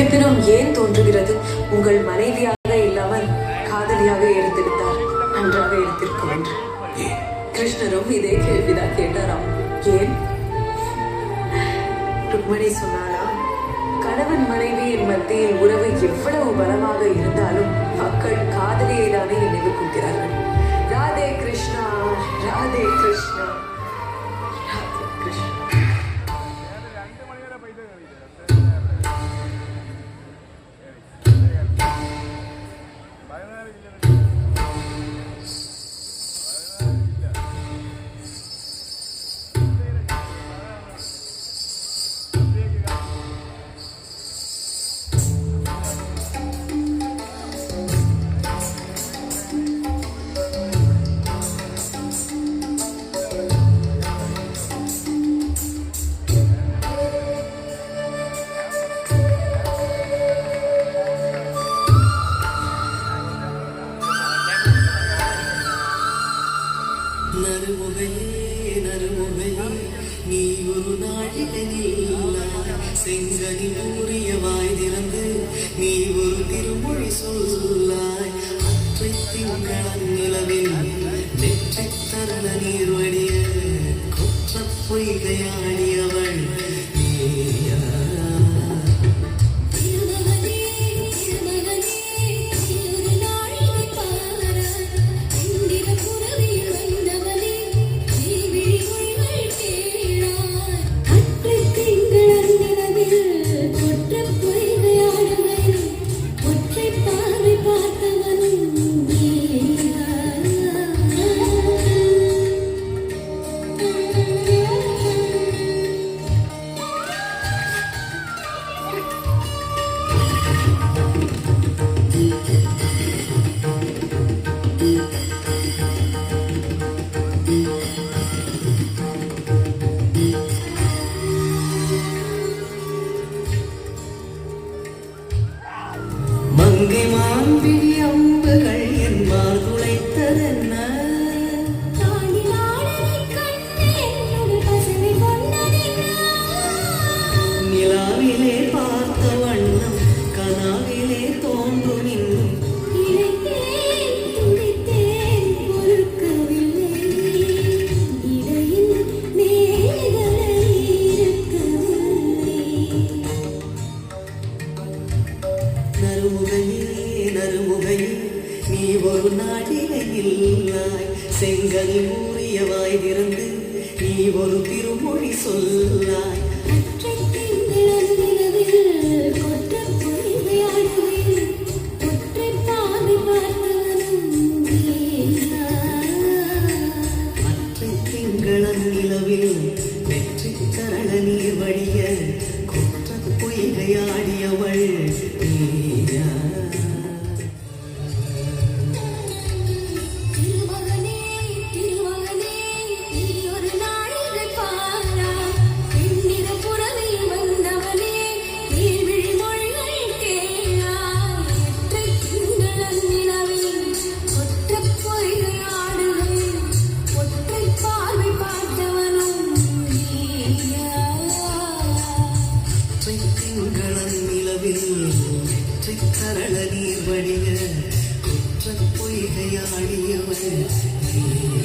இருப்பினும் ஏன் தோன்றுகிறது உங்கள் மனைவியாக இல்லாமல் காதலியாக எடுத்திருந்தார் நன்றாக எடுத்திருக்கும் என்று. கிருஷ்ணரும் இதே கேள்விதான் கேட்டாராம். ஏன்? ருக்மணி சொன்னாலாம், கணவன் மனைவியின் மத்தியில் உறவு எவ்வளவு பலமாக இருந்தாலும் மக்கள் காதலியை தானே நினைவு கூறுகிறார்கள். ராதே கிருஷ்ணா, ராதே கிருஷ்ணா, ராதே கிருஷ்ணா. நறுமுகையே நறுமுகையே நீ ஒரு நாழிகையில் செங்கனி ஊறிய வாய் திறந்து நீ ஒரு திருமொழி சொல்லாய். அற்றை திங்களன் நிலவில் நெற்றி தருண நீர் வடிய குற்ற பொய்கையாடியவள் நீயா? மங்கை மான்பிழி அம்புகள் என் மார்துளைத்ததென்ன? நிலாவிலே பார்த்த வண்ணம் கனாவிலே தோன்றும் இன்னும் நறுமுகையே நீ ஒரு நாழிகையில் செங்கனி ஊறிய வாய் திறந்து நீ ஒரு திருமொழி சொல்லாய். திங்களன் நிலவில் வெற்றி கரண நீர் வடிய குற்ற பொய்கையாடியவள் நீயா? திங்களன் நிலவில் வெற்றி கரண நீர் வடிய குற்ற பொய்கையாடியவள் நீயா?